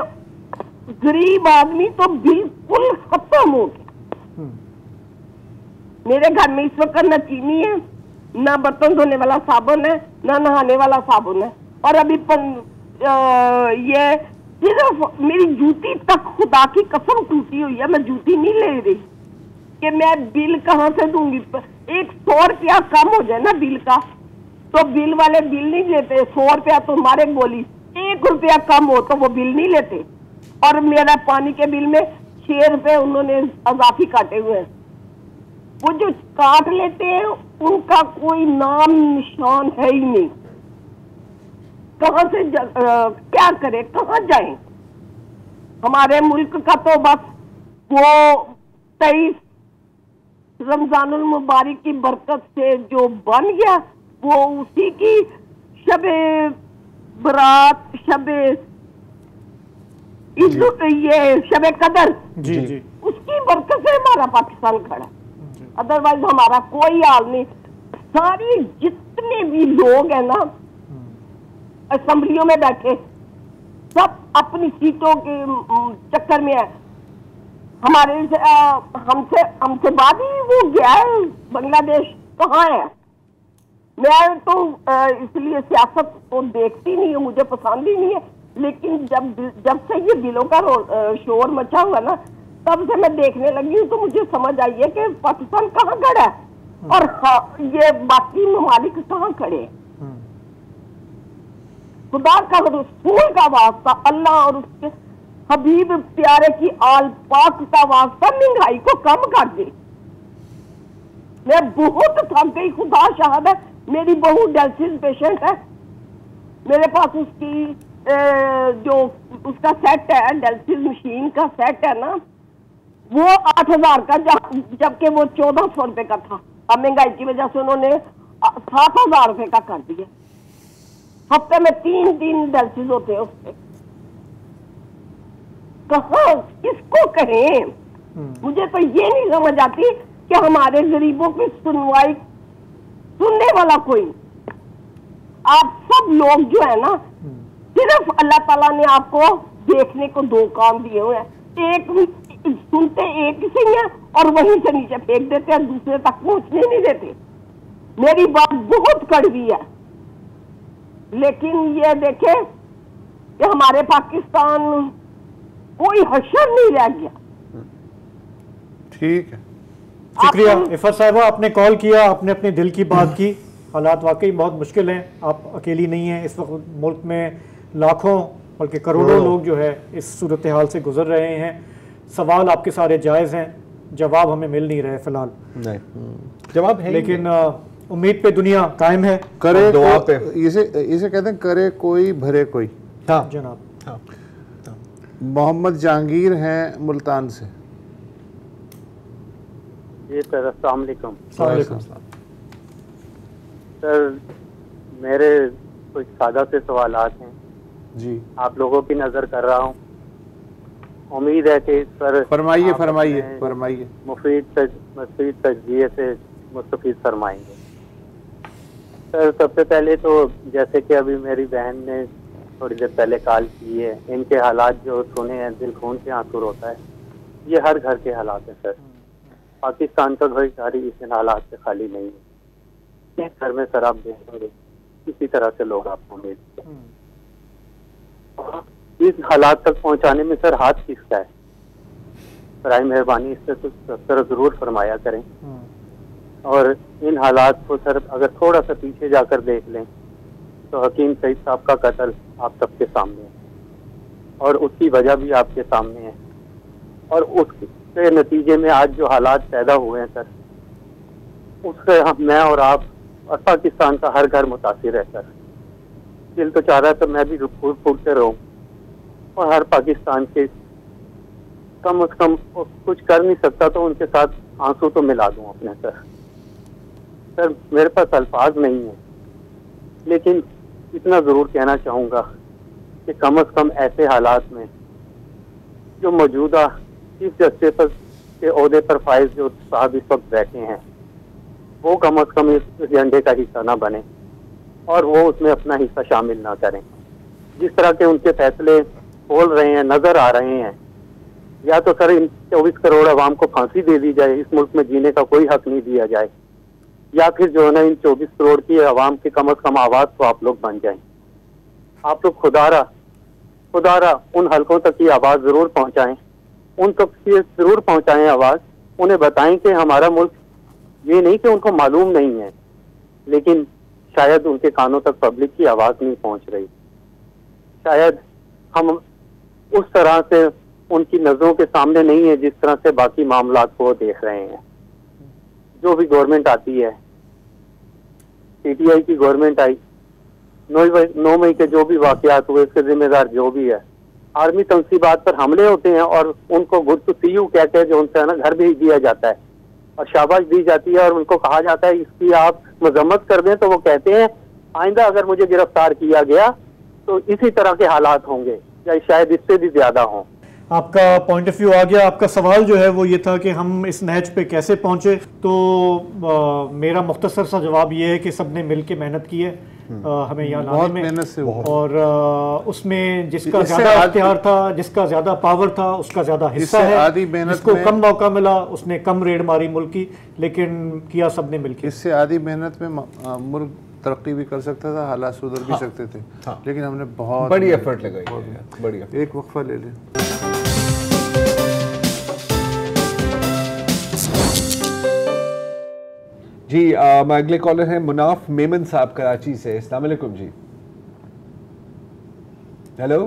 गरीब आदमी तो बिल्कुल खत्म हो गया। मेरे घर में इस वक्त न चीनी है, न बर्तन धोने वाला साबुन है, न नहाने वाला साबुन है, और अभी ये सिर्फ मेरी जूती तक खुदा की कसम टूटी हुई है, मैं जूती नहीं ले रही कि मैं बिल कहाँ से दूंगी। 100 रुपया कम हो जाए ना बिल का, तो बिल वाले बिल नहीं लेते। 100 रुपया तो हमारे बोली, 1 रुपया कम हो तो वो बिल नहीं लेते। और मेरा पानी के बिल में 6 रुपए उन्होंने अजाफी काटे हुए हैं। वो जो काट लेते हैं उनका कोई नाम निशान है ही नहीं। कहाँ से क्या करे, कहाँ जाए? हमारे मुल्क का तो बस वो 23 रमजानुल मुबारक की बरकत से जो बन गया, वो उसी की शबे बरात, शबे ये शबे कदर जी जी उसकी बरकत से हमारा पाकिस्तान खड़ा है, अदरवाइज हमारा कोई हाल नहीं। सारी जितने भी लोग हैं ना असेंबलियों में बैठे, सब अपनी सीटों के चक्कर में है। हमारे हमसे बाद ही वो गया है बांग्लादेश, कहाँ है? मैं तो इसलिए सियासत को देखती नहीं हूँ, मुझे पसंद ही नहीं है, लेकिन जब से ये दिलों का शोर मचा हुआ ना, तब से मैं देखने लगी हूँ, तो मुझे समझ आई है कि पाकिस्तान कहाँ खड़ा है और ये बाकी ममालिक कहाँ खड़े हैं। खुदा का रसूल का वास्ता, अल्लाह और उसके हबीब प्यारे की आल पाक का वास्ता, महंगाई को कम कर दे। मैं बहुत थक गई, खुदा शहाद है। मेरी बहू डायलिसिस पेशेंट है, मेरे पास उसकी जो उसका सेट है, डायलिसिस मशीन का सेट है ना, वो 8,000 का, जबकि वो 1,400 रुपए का था। अब महंगाई की वजह से उन्होंने 7,000 रुपए का कर दिया। हफ्ते में 3 दिन डायलिसिस होते हैं उससे। कहाँ किसको कहें? मुझे तो ये नहीं समझ आती कि हमारे गरीबों की सुनवाई सुनने वाला कोई। आप सब लोग जो है ना, सिर्फ अल्लाह ताला ने आपको देखने को 2 काम दिए हुए हैं। एक सुनते एक से ही है और वहीं से नीचे फेंक देते हैं, दूसरे तक पहुंचने नहीं देते। मेरी बात बहुत कड़वी है, लेकिन ये देखे कि हमारे पाकिस्तान कोई हशर नहीं रह गया। ठीक है, शुक्रिया इफ़त साहिबा, आपने कॉल किया, आपने अपने दिल की बात की। हालात वाकई बहुत मुश्किल हैं, आप अकेली नहीं हैं। इस वक्त मुल्क में लाखों बल्कि करोड़ों लोग जो है इस सूरत हाल से गुजर रहे हैं। सवाल आपके सारे जायज़ हैं, जवाब हमें मिल नहीं रहे फ़िलहाल। नहीं, जवाब है, लेकिन उम्मीद पे दुनिया कायम है। करे दुआ पे, इसे कहते हैं करे कोई भरे कोई। हाँ जनाब, हाँ। मोहम्मद जहांगीर हैं मुल्तान से। जी सर, अस्सलाम वालेकुम। सर मेरे कुछ सादा से सवालात हैं जी, आप लोगों की नज़र कर रहा हूँ। उम्मीद है कि सर फरमाइए फरमाइए फरमाइए, मुफीद तजज़िये से मुस्तफ़ीद फरमाएंगे। सर सबसे पहले तो जैसे कि अभी मेरी बहन ने थोड़ी देर पहले कॉल की है, इनके हालात जो सुने हैं दिल खून से आंसू होता है। ये हर घर के हालात हैं सर, पाकिस्तान का घर सारी इस हालात से खाली नहीं है। इस घर में सर आप देखेंगे किसी तरह से लोग आपको मिलते हैं। इस हालात तक पहुंचाने में सर हाथ किसका है? बराए मेहरबानी इससे तो सर जरूर फरमाया करें। और इन हालात को सर अगर थोड़ा सा पीछे जाकर देख लें तो हकीम सईद साहब का कत्ल आप सबके सामने है और उसकी वजह भी आपके सामने है, और उसके नतीजे में आज जो हालात पैदा हुए हैं सर, उससे मैं और आप और पाकिस्तान का हर घर मुतासिर है सर। दिल तो चाह रहा है तो मैं भी फूट फूट से रहूं और हर पाकिस्तान के कम से कम कुछ कर नहीं सकता तो उनके साथ आंसू तो मिला दूं अपने सर। सर मेरे पास अल्फाज नहीं है, लेकिन इतना ज़रूर कहना चाहूँगा कि कम से कम ऐसे हालात में जो मौजूदा चीफ जस्टिस के ओहदे पर फाइज जो साहब इस वक्त बैठे हैं, वो कम से कम इस एजेंडे का हिस्सा ना बने और वो उसमें अपना हिस्सा शामिल ना करें। जिस तरह के उनके फैसले बोल रहे हैं, नज़र आ रहे हैं, या तो सर इन 24 करोड़ अवाम को फांसी दे दी जाए, इस मुल्क में जीने का कोई हक नहीं दिया जाए, या फिर जो है ना इन 24 करोड़ की अवाम की कम से कम आवाज़ तो आप लोग बन जाएं। आप लोग खुदारा उन हलकों तक की आवाज़ ज़रूर पहुंचाएं, उन तक ज़रूर पहुंचाएं आवाज़। उन्हें बताएं कि हमारा मुल्क, ये नहीं कि उनको मालूम नहीं है, लेकिन शायद उनके कानों तक पब्लिक की आवाज़ नहीं पहुंच रही। शायद हम उस तरह से उनकी नज़रों के सामने नहीं है जिस तरह से बाकी मामलात को देख रहे हैं। जो भी गवर्नमेंट आती है, पीटीआई की गवर्नमेंट आई, 9 मई के जो भी वाकयात हुए इसके जिम्मेदार जो भी है, आर्मी तंसीबात पर हमले होते हैं और उनको गुड टू सी यू कहते हैं, जो उनसे है ना घर भेज दिया जाता है और शाबाश दी जाती है और उनको कहा जाता है इसकी आप मजम्मत कर दें, तो वो कहते हैं आइंदा अगर मुझे गिरफ्तार किया गया तो इसी तरह के हालात होंगे, या शायद इससे भी ज्यादा हों? आपका पॉइंट ऑफ व्यू आ गया। आपका सवाल जो है वो ये था कि हम इस नहज पे कैसे पहुंचे। तो मेरा मुख्तसर सा जवाब ये है कि सबने मिल के मेहनत की है हमें यहाँ लाने में, मेहनत से और उसमें जिसका ज्यादा इख्तियार था, जिसका ज्यादा पावर था, उसका ज्यादा हिस्सा है। जिसको कम मौका मिला उसने कम रेड मारी मुल्क की, लेकिन किया सबने मिलकर। इससे आधी मेहनत में मुल्क तरक्की भी कर सकता था, हालात सुधर भी सकते थे। लेकिन हमने बहुत बड़ी एफर्ट लगाई, बड़ी। एक वक्फा ले लें। जी अगले कॉलर हैं मुनाफ मेमन साहब कराची से। अस्सलाम वालेकुम जी। हेलो।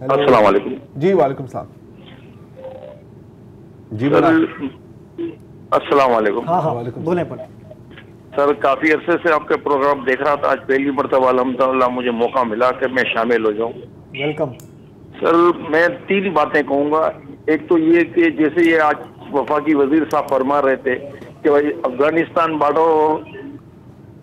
अस्सलाम वालेकुम जी। वालेकुम सलाम जी। अस्सलाम वालेकुम। हाँ हाँ बोले पर सर, काफी अरसे से आपका प्रोग्राम देख रहा था, आज पहली मरतबा अल्हम्दुलिल्लाह मुझे मौका मिला कि मैं शामिल हो जाऊं। वेलकम सर, मैं 3 बातें कहूंगा। एक तो ये कि जैसे ये आज वफाकी वजीर साहब फरमा रहे थे कि भाई अफगानिस्तान बॉर्डर और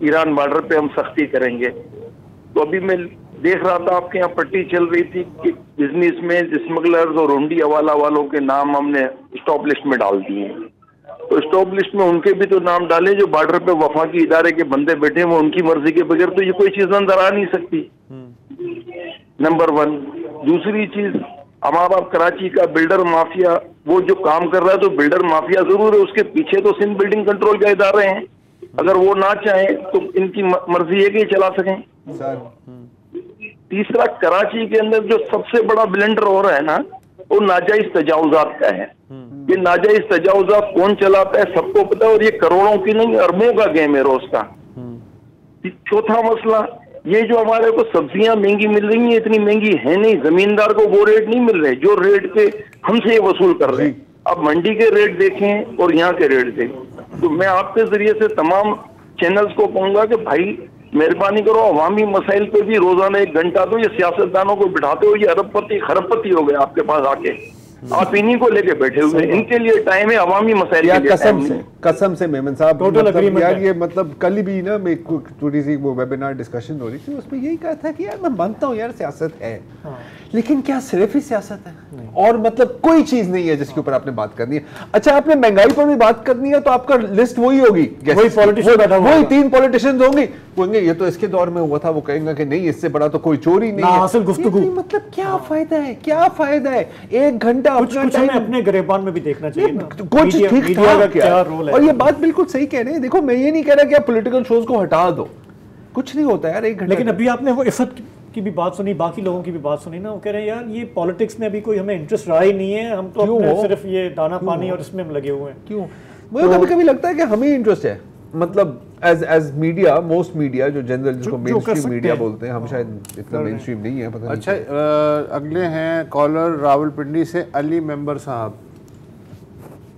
ईरान बॉर्डर पे हम सख्ती करेंगे, तो अभी मैं देख रहा था आपके यहाँ पट्टी चल रही थी कि बिजनेस में स्मगलर्स और हुंडी हवाला वालों के नाम हमने स्टॉप लिस्ट में डाल दिए हैं। तो स्टॉप लिस्ट में उनके भी तो नाम डाले जो बॉर्डर पे वफाकी इदारे के बंदे बैठे हैं, वो उनकी मर्जी के बगैर तो ये कोई चीज अंदर आ नहीं सकती। नंबर 1। दूसरी चीज, हमारा कराची का बिल्डर माफिया वो जो काम कर रहा है, तो बिल्डर माफिया जरूर है, उसके पीछे तो सिंध बिल्डिंग कंट्रोल के इदारे हैं। अगर वो ना चाहे तो इनकी मर्जी है कि चला सकें। तीसरा, कराची के अंदर जो सबसे बड़ा ब्लेंडर हो रहा है ना, वो नाजायज तजावुजात का है। ये नाजायज तजावुजात कौन चलाता है सबको पता है, और ये करोड़ों की नहीं अरबों का गेम है रोज का। चौथा मसला, ये जो हमारे को सब्जियां महंगी मिल रही हैं, इतनी महंगी है नहीं, जमींदार को वो रेट नहीं मिल रहे जो रेट के हमसे ये वसूल कर रहे हैं। अब मंडी के रेट देखें और यहाँ के रेट देखें। तो मैं आपके जरिए से तमाम चैनल्स को कहूंगा कि भाई मेहरबानी करो, अवामी मसाइल पे भी रोजाना 1 घंटा दो। ये सियासतदानों को बिठाते हो, ये अरबपति खरबपति हो गए आपके पास आके, आप इन्हीं को लेके बैठे हुए। इनके लिए टाइम है, अवामी मसाइल के लिए कसम से मेमन साहब, टोटल अग्रीमेंट यार ये मतलब कल भी ना मैं थोड़ी सी वो वेबिनार डिस्कशन हो रही थी, उसमें यही कहा था कि यार मैं मानता हूँ यार सियासत है, लेकिन क्या सिर्फ ही सियासत है और मतलब कोई चीज नहीं है जिसके ऊपर आपने बात करनी है। अच्छा, आपने महंगाई पर भी बात करनी है तो आपका लिस्ट वही होगी, वही पॉलिटिशियन, वही 3 पॉलिटिशियंस होंगे, ये तो इसके दौर में हुआ था, वो कहेंगे कि नहीं इससे बड़ा तो कोई चोरी नहीं है। असल गुफ्तगू मतलब क्या फायदा है, क्या फायदा है 1 घंटा अपने गिरेबान में भी देखना चाहिए ना, कुछ ठीक ठाक क्या रोल है। और ये बात बिल्कुल सही कह रहे हैं। देखो मैं ये नहीं कह रहा कि आप पॉलिटिकल शोज को हटा दो, कुछ नहीं होता यार 1 घंटा। लेकिन अभी आपने वो इफ़त की भी बात सुनी, बाकी लोगों की भी बात सुनी ना, वो कह रहे हैं यार ये पॉलिटिक्स में अभी कोई हमें इंटरेस्ट रहा ही नहीं है, हम तो सिर्फ ये दाना पानी और इसमें लगे हुए हैं। क्यों? मुझे कभी कभी लगता है कि हमें इंटरेस्ट है, मतलब एज मीडिया, मोस्ट मीडिया जो जनरल जिसको मेन स्ट्रीम मीडिया बोलते हैं, हम शायद इतना मेन स्ट्रीम नहीं है, पता नहीं। अच्छा, अगले हैं कॉलर रावलपिंडी से अली मेंबर साहब।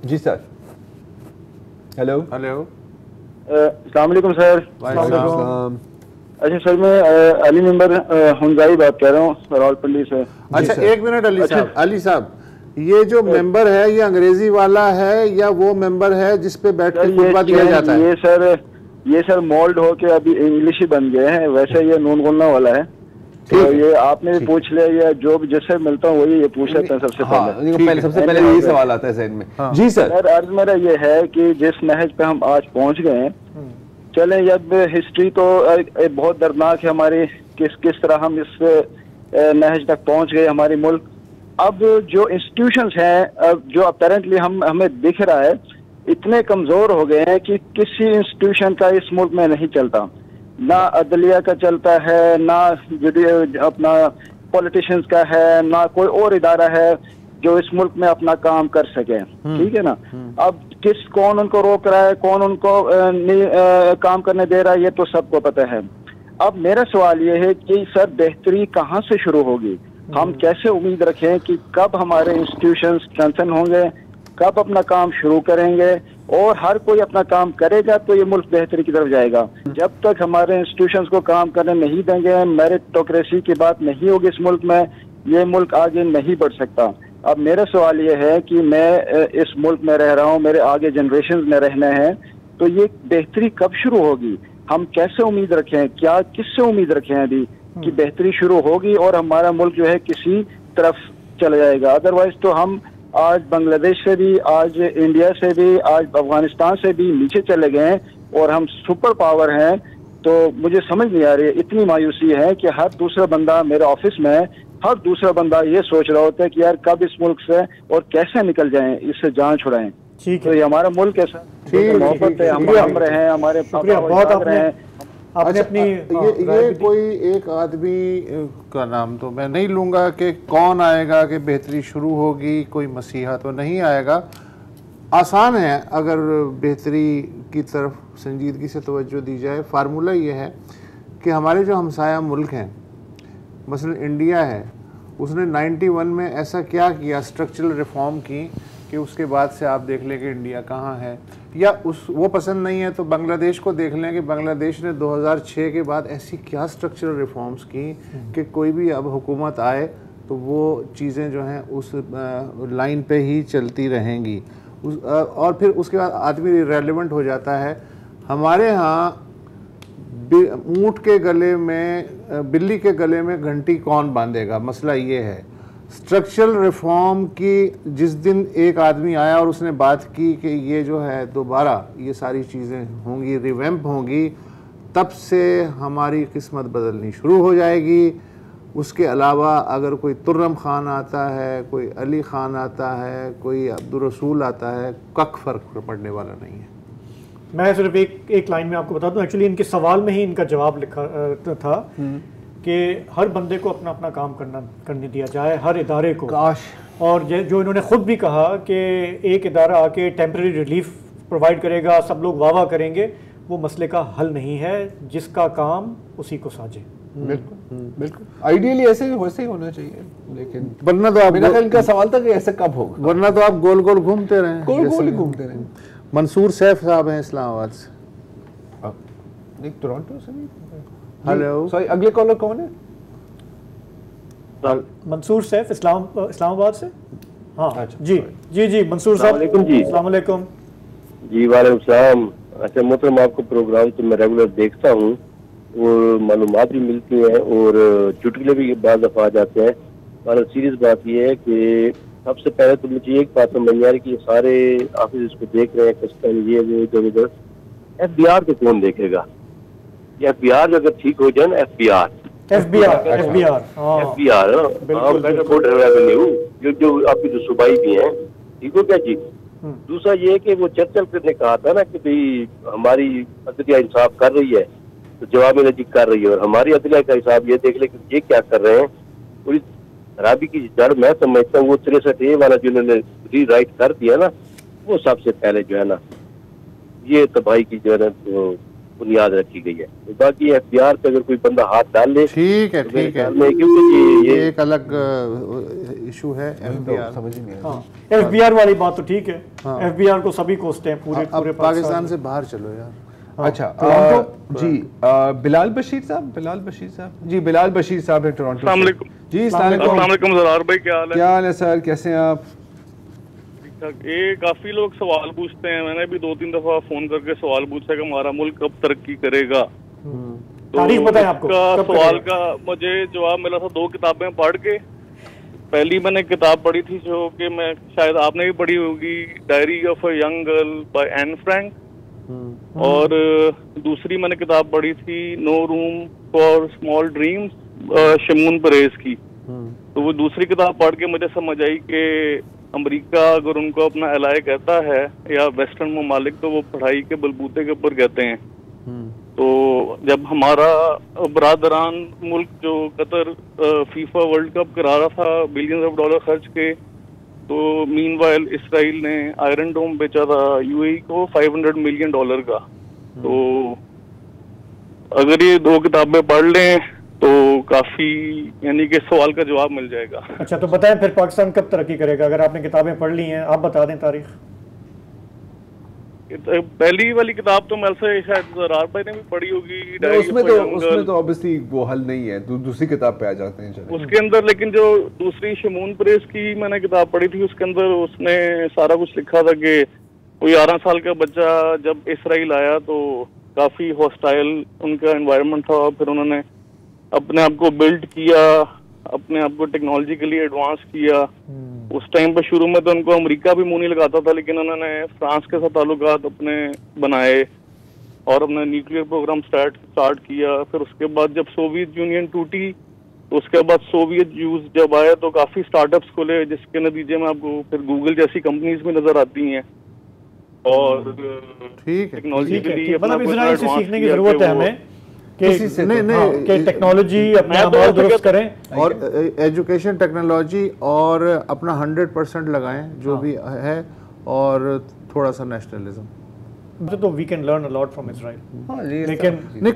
जी सर। हेलो। हेलो। अस्सलाम वालेकुम सर। वालेकुम। अच्छा सर, मैं अली मेंबर हुंजाई बात कर रहा हूँ रावलपिंडी से। अच्छा 1 मिनट अली साहब। अली साहब, ये जो मेंबर है ये अंग्रेजी वाला है या वो मेंबर है जिस पे बैठ के खुतबा दिया जाता है? ये सर मोल्ड होके अभी इंग्लिश ही बन गए हैं, वैसे ये नून गुन्ना वाला है। तो ये आपने भी पूछ लिया, या जो जिससे मिलता हूँ वही ये पूछ लेते हैं सबसे पहले। सबसे पहले यही सवाल आता है ज़हन में। जी सर। अर्ज मेरा ये है कि जिस नहज पे हम आज पहुँच गए हैं, चले जब हिस्ट्री तो बहुत दर्दनाक है हमारी, किस तरह हम इस नहज तक पहुँच गए हमारी मुल्क। अब जो इंस्टीट्यूशंस हैं, जो अपेरेंटली हमें दिख रहा है, इतने कमजोर हो गए हैं कि किसी इंस्टीट्यूशन का इस मुल्क में नहीं चलता, ना अदलिया का चलता है, ना अपना पॉलिटिशियंस का है, ना कोई और इदारा है जो इस मुल्क में अपना काम कर सके। ठीक है ना। अब कौन उनको रोक रहा है, कौन उनको काम करने दे रहा है, ये तो सबको पता है। अब मेरा सवाल ये है कि सर बेहतरी कहाँ से शुरू होगी? हम कैसे उम्मीद रखें कि कब हमारे इंस्टीट्यूशन स्ट्रेंथन होंगे, कब अपना काम शुरू करेंगे, और हर कोई अपना काम करेगा तो ये मुल्क बेहतरी की तरफ जाएगा। जब तक हमारे इंस्टीट्यूशंस को काम करने नहीं देंगे, मेरिटोक्रेसी की बात नहीं होगी इस मुल्क में, ये मुल्क आगे नहीं बढ़ सकता। अब मेरा सवाल ये है कि मैं इस मुल्क में रह रहा हूँ, मेरे आगे जनरेशन में रहने हैं, तो ये बेहतरी कब शुरू होगी? हम कैसे उम्मीद रखें, क्या किससे उम्मीद रखें अभी कि बेहतरी शुरू होगी और हमारा मुल्क जो है किसी तरफ चला जाएगा। अदरवाइज तो हम आज बांग्लादेश से भी, आज इंडिया से भी, आज अफगानिस्तान से भी नीचे चले गए हैं और हम सुपर पावर हैं। तो मुझे समझ नहीं आ रही है, इतनी मायूसी है कि हर दूसरा बंदा मेरे ऑफिस में, हर दूसरा बंदा ये सोच रहा होता है कि यार कब इस मुल्क से और कैसे निकल जाएं, इससे जान छुड़ाएं। तो ये हमारा मुल्क है सर, मोहब्बत है, हम रहे हैं, हमारे पापा रहे हैं। आपने अपनी ये कोई एक आदमी का नाम तो मैं नहीं लूँगा कि कौन आएगा कि बेहतरी शुरू होगी, कोई मसीहा तो नहीं आएगा। आसान है अगर बेहतरी की तरफ संजीदगी से तवज्जो दी जाए। फार्मूला ये है कि हमारे जो हमसाया मुल्क हैं, मसलन इंडिया है, उसने 91 में ऐसा क्या किया, स्ट्रक्चरल रिफॉर्म की कि उसके बाद से आप देख लें कि इंडिया कहाँ है। या वो पसंद नहीं है तो बांग्लादेश को देख लें कि बांग्लादेश ने 2006 के बाद ऐसी क्या स्ट्रक्चरल रिफॉर्म्स की कि कोई भी अब हुकूमत आए तो वो चीज़ें जो हैं उस लाइन पे ही चलती रहेंगी। और फिर उसके बाद आदमी रेलेवेंट हो जाता है। हमारे यहाँ ऊँट के गले में, बिल्ली के गले में घंटी कौन बांधेगा, मसला ये है। स्ट्रक्चरल रिफॉर्म की जिस दिन एक आदमी आया और उसने बात की कि ये जो है दोबारा ये सारी चीज़ें होंगी, रिवैम्प होंगी, तब से हमारी किस्मत बदलनी शुरू हो जाएगी। उसके अलावा अगर कोई तुर्रम खान आता है, कोई अली खान आता है, कोई अब्दुल रसूल आता है, कख फ़र्क पड़ने वाला नहीं है। मैं सिर्फ एक लाइन में आपको बता दूं, एक्चुअली इनके सवाल में ही इनका जवाब लिखा था कि हर बंदे को अपना अपना काम करने दिया जाए, हर इदारे को। काश। और जो इन्होंने खुद भी कहा कि एक इदारा आके टेम्परेरी रिलीफ प्रोवाइड करेगा, सब लोग वाह करेंगे, वो मसले का हल नहीं है। जिसका काम उसी को साजे। बिल्कुल बिल्कुल, आइडियली ऐसे ही होना चाहिए, लेकिन वरना तो आप मेरा ख्याल का सवाल था कि ऐसे कब होगा, वरना तो आप गोल गोल घूमते रहें, गोल घूमते रहें। मंसूर सैफ साहब हैं इस्लामाबाद से। नहीं, टोरंटो से नहीं। हेलो, सॉरी, अगले कॉलर कौन है? मंसूर सैफ इस्लामाबाद से। हाँ अच्छा, जी मंसूर साहब, अस्सलाम वालेकुम। जी वालेकुम सलाम। अच्छा मोहतरम, आपको प्रोग्राम तो मैं रेगुलर देखता हूँ और मालूमात भी मिलती हैं और चुटकुले भी बाज़ दफ़ा आ जाते हैं। मतलब सीरियस बात यह है कि सबसे पहले तो मुझे एक बात समझ नहीं आ रही कि सारे ऑफिस इसको देख रहे हैं, कस्टम ये वो इधर उधर, FBR को कौन देखेगा? FBR अगर ठीक हो जाए ना, FBR बॉर्डर रेवेन्यू जो आपकी जो सूबाई भी है, ठीक हो क्या जी? दूसरा ये है कि वो चर्चल ने कहा था ना कि भाई हमारी अदलिया इंसाफ कर रही है तो जवाब नजीक कर रही है, और हमारी अदलिया का हिसाब ये देख ले कि ये क्या कर रहे हैं। और इस खराबी की जड़ मैं समझता हूँ वो 63A वाला जिन्होंने रीराइट कर दिया ना, वो सबसे पहले जो है ना ये तबाही की जो है ना बुनियाद रखी गई है। तो बाकी FBR पे अगर कोई बंदा हाथ डाल ले, ठीक है, क्योंकि ये एक अलग इशू है। समझ नहीं आया। हाँ, FBR वाली बात तो ठीक है। FBR को सभी कोसते हैं पूरे पाकिस्तान से बाहर चलो यार। अच्छा, जी बिलाल बशीर साहब जी, बिलाल बशीर साहब है टोरंटो। अस्सलाम वालेकुम जी। अस्सलाम वालेकुम ज़रार भाई, क्या हाल है? क्या हाल है सर, कैसे हैं आप? ठीक ठाक। ये काफी लोग सवाल पूछते हैं, मैंने भी 2-3 दफा फोन करके सवाल पूछा कि हमारा मुल्क कब तरक्की करेगा। तो इसका सवाल का मुझे जवाब मिला था 2 किताबें पढ़ के। पहली मैंने किताब पढ़ी थी जो कि मैं शायद आपने भी पढ़ी होगी, diary of a young girl by Anne Frank, और दूसरी मैंने किताब पढ़ी थी no room for small dreams, Shimon Peres की। तो वो दूसरी किताब पढ़ के मुझे समझ आई कि अमेरिका अगर उनको अपना एलाय कहता है या वेस्टर्न ममालिक, तो वो पढ़ाई के बलबूते के ऊपर कहते हैं। तो जब हमारा बरादरान मुल्क जो कतर फीफा वर्ल्ड कप करा रहा था बिलियंस ऑफ डॉलर खर्च के, तो मीनवाइल इसराइल ने आयरन डोम बेचा था UAE को $500 मिलियन का। तो अगर ये 2 किताबें पढ़ लें तो काफी, यानी कि सवाल का जवाब मिल जाएगा। अच्छा, तो बताएं फिर पाकिस्तान कब तरक्की करेगा? अगर आपने किताबें पढ़ ली हैं, आप बता दें तारीख। पहली वाली किताब तो मेरे से शायद ज़रार भाई ने भी पढ़ी होगी, उसमें तो ऑब्वियसली वो हल नहीं है, दूसरी किताब पे आ जाते हैं उसके अंदर। लेकिन जो दूसरी शमून प्रेस की मैंने किताब पढ़ी थी, उसके अंदर उसने सारा कुछ लिखा था कि वो 11 साल का बच्चा जब इसराइल आया तो काफी हॉस्टाइल उनका एनवायरनमेंट था, फिर उन्होंने अपने आप को बिल्ड किया, अपने आप को टेक्नोलॉजिकली एडवांस किया। उस टाइम पे शुरू में तो उनको अमेरिका भी मुंह नहीं लगाता था, लेकिन उन्होंने फ्रांस के साथ ताल्लुकात अपने बनाए और अपना न्यूक्लियर प्रोग्राम स्टार्ट किया। फिर उसके बाद जब सोवियत यूनियन टूटी तो उसके बाद सोवियत यूज जब आया तो काफी स्टार्टअप्स खुले, जिसके नतीजे में आपको फिर गूगल जैसी कंपनीज भी नजर आती हैं। और टेक्नोलॉजिकली मतलब इजराइल से सीखने की जरूरत है हमें कि टेक्नोलॉजी अपने आप दुरुस्त करें और एजुकेशन टेक्नोलॉजी और अपना 100% लगाएं जो भी है, और थोड़ा सा नेशनलिज्म। तो we can learn a lot from Israel, लेकिन नहीं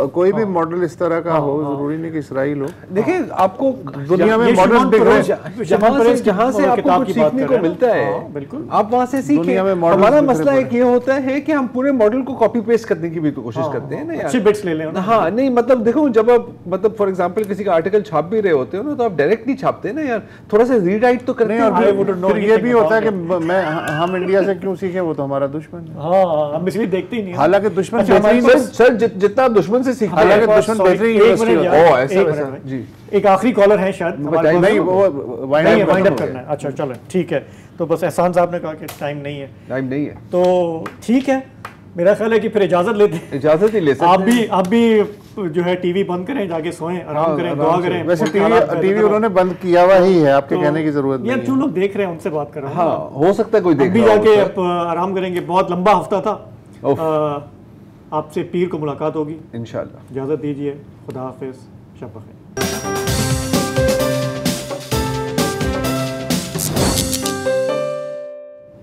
कोई भी मॉडल इस तरह का हो, जरूरी नहीं कि इजराइल हो। देखिए आपको दुनिया में मॉडल्स दिख रहे हैं, जहाँ से आपको कुछ सीखने को मिलता है, बिल्कुल आप वहाँ से सीखें। हमारा मसला एक ये होता है कि हम पूरे मॉडल को कॉपी पेस्ट करने की भी तो कोशिश करते हैं ना यार, अच्छी बिट्स ले लें। हाँ नहीं मतलब देखो, जब आप मतलब फॉर एग्जांपल किसी का आर्टिकल छाप भी रहे होते हो ना, तो आप डायरेक्ट नहीं छापते ना यार, थोड़ा सा रीराइट तो करते हैं। और ये भी होता है कि हम इंडिया से क्यों सीखें, वो तो हमारा दुश्मन है। हाँ, हम इसलिए देखते ही नहीं। हालांकि दुश्मन सर जितना दुश्मन से सीखते हैं, हालांकि दुश्मन बेहतरीन जी। एक आखिरी कॉलर है शायद, नहीं वो वाइंड अप करना है। अच्छा चलो ठीक है, तो बस एहसान साहब ने कहा कि टाइम नहीं है, तो ठीक है, मेरा ख्याल है कि फिर इजाजत लेते हैं। इजाजत ही ले सकते हैं। आप भी जो है टीवी बंद करें, जाके सोएं, आराम करें, दुआ करें। वैसे टीवी उन्होंने बंद किया हुआ ही है, आपके कहने की जरूरत नहीं है। जो लोग देख रहे हैं उनसे बात कर रहे हैं। हाँ, हो सकता है कोई देख भी जाके आराम करेंगे। बहुत लंबा हफ्ता था, आपसे पीर को मुलाकात होगी इंशाल्लाह। इजाजत दीजिए, खुदा हाफिज, शब बखैर।